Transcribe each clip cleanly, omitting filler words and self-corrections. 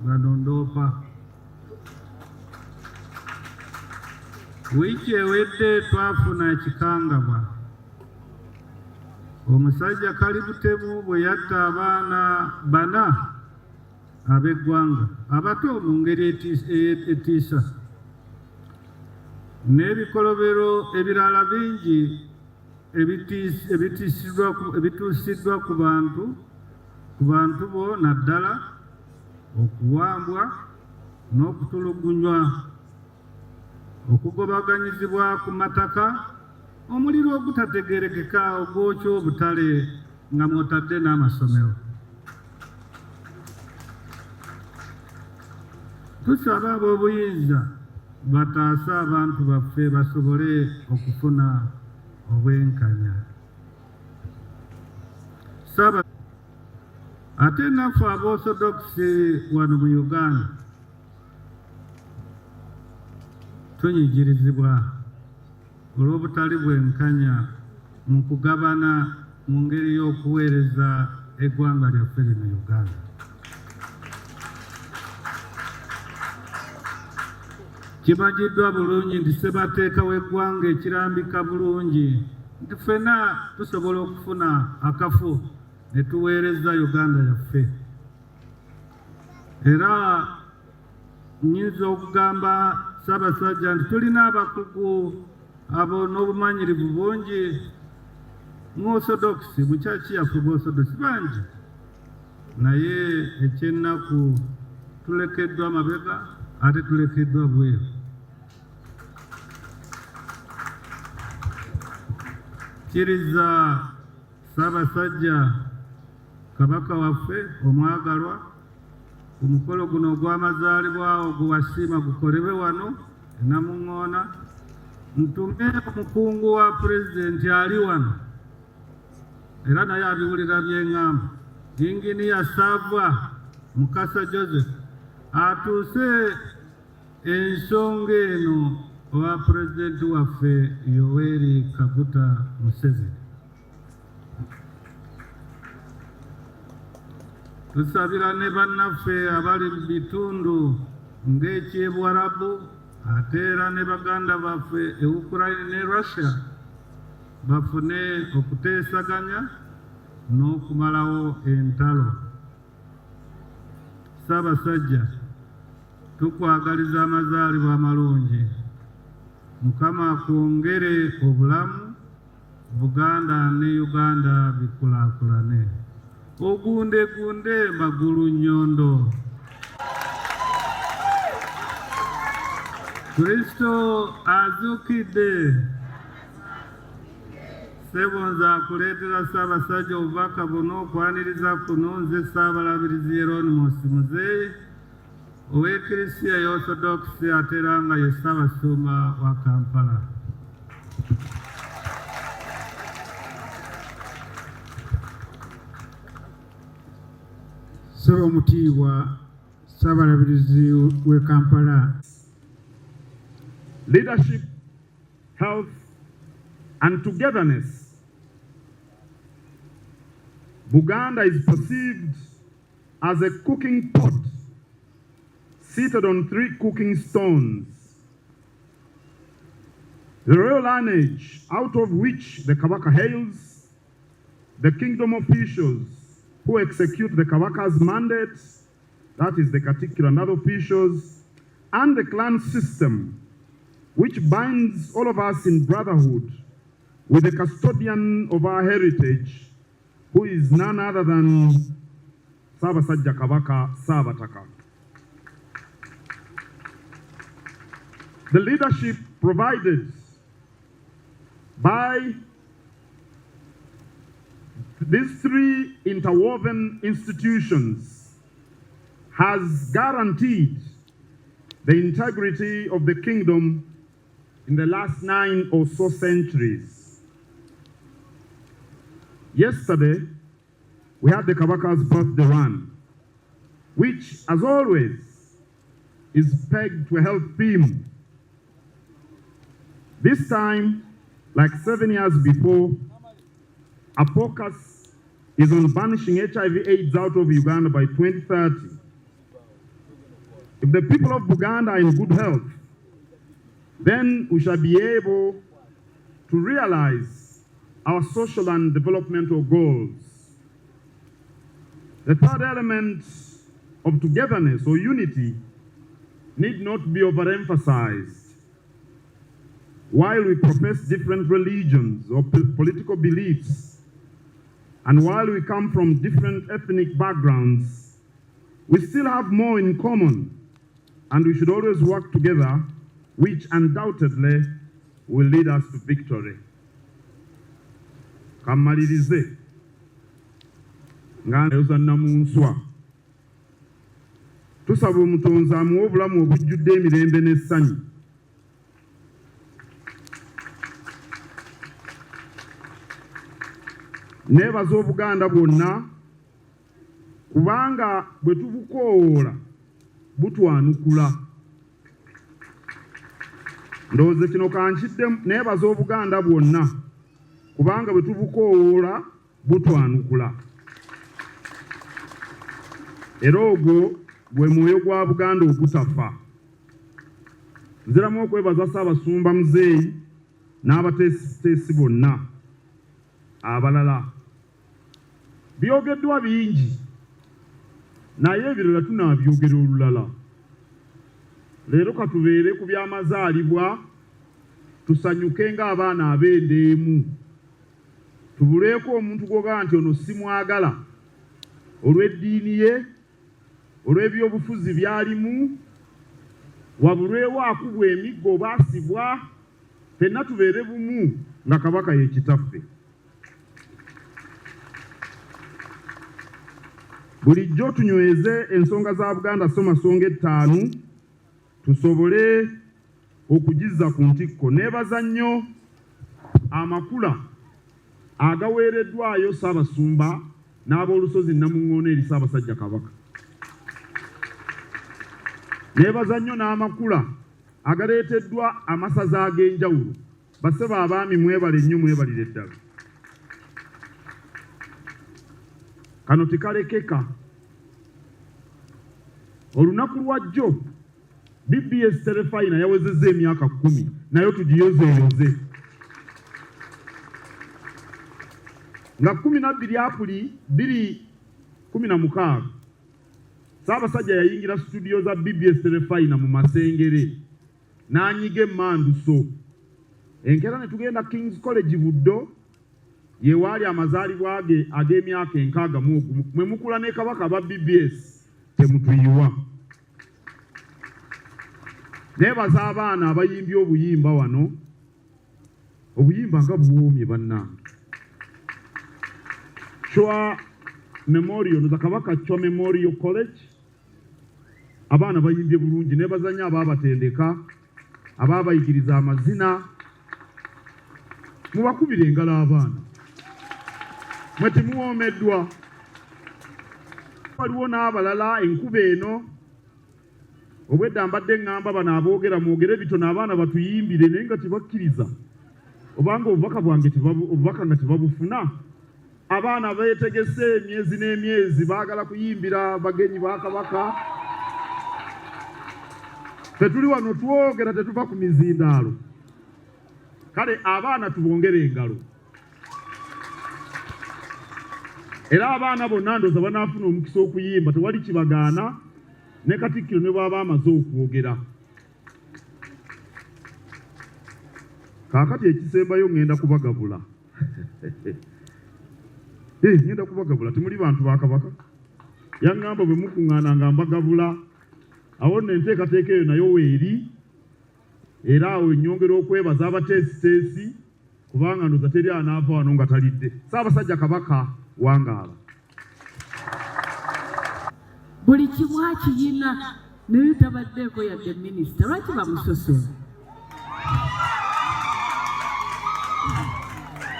Ganondopa. Wiki ewedde twafuna ekikangabwa. Omusajja Kalibutemu bwe yatta abaana 4 ab'eggwanga abato mu ngeri etiisa. N'ebikolobero ebirala bingi ebituusiddwa ku bantu bo naddala okuwambwa n'okutulugunywa, okugobaganyizibwa ku mataka, omuliro ogutategeerekeka ogwokya obutale nga mwotadde n'amasomero. Tusaba ab'obuyinza bataase abantu baffe basobole okufuna obwenkanya. Ate naffe ab'Orthodox wano mu Uganda tunyigirizibwa olw'obutali bwenkanya mu kugabana mu ngeri y'okuweereza eggwanga lyaffe lino Uganda. Kimanyiddwa bulungi nti ssebateeka w'eggwanga ekirambika bulungi nti ffenna tusobola okufuna akafu ne tuweereza Uganda yaffe. Era nnyinza okugamba Ssaabasajja nti tulina abakugu abo n'obumanyirivu bungi mu Orthodox, mu kyaki yaffe b'Orthodox bangi, naye ekyennaku tulekeddwa mabega ate tulekeddwa bweru. Kkiriza Ssaabasajja Kabaka waffe omwagalwa, omukolo guno ogw'amazaalibwa gwe wasiima gukolebwe wano e Namuŋŋoona. Ntume omukungu wa pulezidenti ali wano era naye abiwulira byeŋŋamba, Inginiya Ssaavwa Mukasa Joseph, atuuse ensonga eno owa pulezidenti waffe Yoweri Kaguta Museveni. Tusabira ne bannaffe abali mu bitundu ng'eky'Ebuwarabu ate era ne baganda baffe e Ukraine ne Russia bafune okuteesaganya n'okumalawo entalo. Ssaabasajja, tukwagaliza amazaalibwa amalungi. Mukama akwongere obulamu, Buganda ne Uganda bikulaakulane. Ogundegunde magulu nnyondo. Kristo azuukidde. Ssebo nze akuleetera Ssaabasajja obubaka buno okwaniriza kuno, nze Ssaabalabirizi Hieronymus Muzeeyi ow'Eklisiya y'Orthodox ate era nga ye Ssaabasumba wa Kampala. Ssebo omutiibwa Ssaabalabirizi w'e Kampala. Leadership, health, and togetherness. Buganda is perceived as a cooking pot seated on 3 cooking stones. The royal lineage out of which the Kabaka hails, the kingdom officials who execute the Kabaka's mandate, that is the Katikkiro and other officials, and the clan system which binds all of us in brotherhood with the custodian of our heritage, who is none other than Ssaabasajja Kabaka Ssaabataka. The leadership provided by these 3 interwoven institutions has guaranteed the integrity of the kingdom in the last 9 or so centuries. Yesterday, we had the Kabaka's birthday run, which, as always, is pegged to a health theme. This time, like 7 years before, our focus is on banishing HIV/AIDS out of Uganda by 2030. If the people of Buganda are in good health, then we shall be able to realize our social and developmental goals. The third element of togetherness or unity need not be overemphasized. While we profess different religions or political beliefs, and while we come from different ethnic backgrounds, we still have more in common, and we should always work together, which undoubtedly will lead us to victory. Kamalirize nga yozanna mu nswa tusaba omutonzi amuwe obulamu obujjudde emirembe n'essanyu. Neebaza Obuganda bwonna kubanga bwe tubukoowoola butwanukula. Ndowooza kino kankiddemu. Neebaza Obuganda bwonna kubanga bwe tubukoowoola butwanukula. Era ogwo gwe mwoyo gwa Buganda ogutafa. Nziramu okwebaza Ssaabasumba Muzeeyi n'abateesiteesi bonna abalala. Byogeddwa bingi naye ebirala tunaabyogera olulala. Leero katubeere ku by'amazaalibwa tusanyuke ng'abaana ab'endeemu. Tubuleeko omuntu gwoga nti ono simwagala olw'eddiini ye, olw'ebyobufuzi byalimu, wabulwewo akubwa emiggo oba asibwa. Ffenna tubeere bumu nga Kabaka ye kitaffe. Bulijjo tunyweze ensonga za Buganda Ssomasonga 5 tusobole okugizza ku ntikko. Neebaza nnyo amakula agaweereddwayo Ssaabasumba n'ab'olusozi Namuŋŋoona eri Ssaabasajja Kabaka. Neebaza nnyo n'amakula agaleeteddwa amasaza ag'enjawulo. Bassebo abaami mwebale nnyo, mwebalire ddala. Kano tikalekeka. Olunaku lwajjo BBS Terefayina yawezezza emyaka 10 nayo tugiyozeeyoze. Nga 12 Apuli 2016 Ssaabasajja yayingira studio za BBS Terefayina mu Masengere n'anyiga emmanduso. Enkeera ne tugenda King's College Buddo yewaali amazaalibwa ge ag'emyaka 61. Mwe mukula ne Kabaka ba BBS temutuyiwa. Neebaza abaana abayimbye obuyimba wano. Obuyimba nga buwoomye bannange. Chwa Memorial, no Kabaka Chwa Memorial College. Abaana bayimbye bulungi. Neebaza nnyo abaabatendeka, abaabayigiriza amazina. Mubakubire engalo abaana. Mwe temuwoomeddwa. Waliwo n'abalala enkuba eno. Obwedda mbadde ŋŋamba bano aboogera mwogere bitono abaana batuyimbire naye nga tebakkiriza. Obanga obubaka nga tebabufuna. Abaana beetegese emyezi n'emyezi baagala kuyimbira bagenyi ba Kabaka. Tetuli wano twogera tetuva ku mizindaalo. Kale abaana tubongere engalo. Era abaana bonna ndooza banaafuna omukisa okuyimba, tewali kibagaana ne Katikkiro ne bw'aba amaze okwogera. Kaakati ekisembayo ŋŋenda kubagabula. Ŋŋenda kubagabula, temuli bantu ba Kabaka. Yaŋŋamba bwe mukuŋŋaana nga mbagabula. Awo nno enteekateeka eyo nayo weeri. Era awo nnyongera okwebaza abateesiteesi kubanga ndooza teri anaava wano nga talidde. Ssaabasajja Kabaka wangaala. Buli kimu akiyina naye tabaddeeko yadde minisita. Lwaki bamusosola?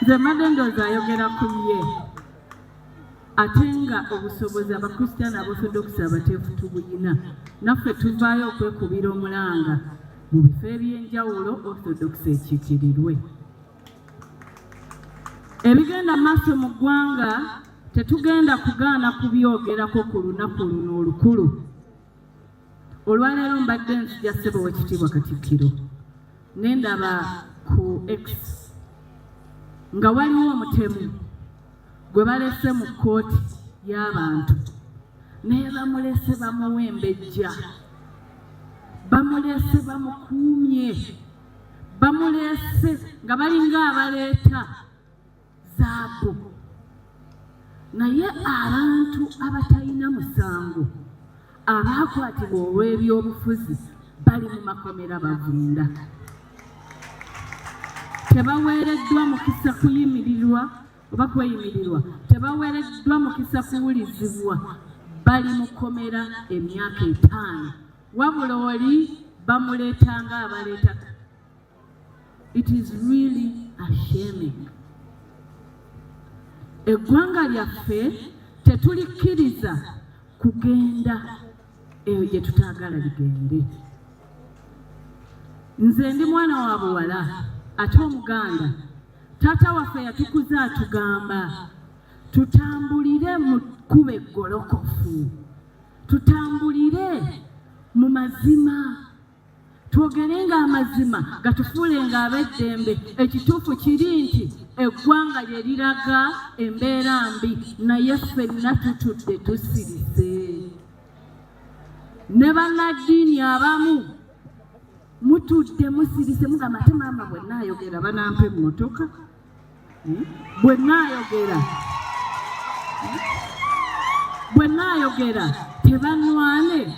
Nze mbadde ndowooza ayogera ku ye. Ate nga obusobozi Abakristiyani Aborthodox abateefu tubuyina. Naffe tuvaayo okwekubira omulanga mu bifo eby'enjawulo Orthodox ekiikirirwe. Ebigenda maaso mu ggwanga tetugenda kugaana kubyogerako ku lunaku luno olukulu. olwaleero mbadde nzija ssebo w'ekitiibwa Katikkiro ne ndaba ku X nga waliwo omutemu gwe balese mu kkooti y'abantu naye bamulese bamuwa embejja, bamulese bamukuumye, bamulese nga balinga abaleeta zaabu. Naye abantu abatalina musango abaakwatibwa olw'ebyobufuzi bali mu makomera bavunda. Tebaweereddwa mukisa kuyimirirwa oba kweyimirirwa, tebaweereddwa mukisa kuwulizibwa, bali mu kkomera emyaka 5 wabula oli bamuleetanga abaleeta. It is really ashaming. Eggwanga lyaffe tetulikkiriza kugenda eyo gye tutaagala ligende. Nze ndi mwana wa buwala ate Omuganda. Taata waffe yatukuza atugamba tutambulire mu kkubo eggolokofu, tutambulire mu mazima, twogerenga amazima gatufuulenga ab'eddembe. Ekituufu kiri nti eggwanga lye liraga embeera mbi, naye ffenna tutudde tusirise. Ne bannaddiini abamu mutudde musirise mugamba ate maama bwe nnaayogera banampa emmotoka, bwe nnaayogera tebanwane.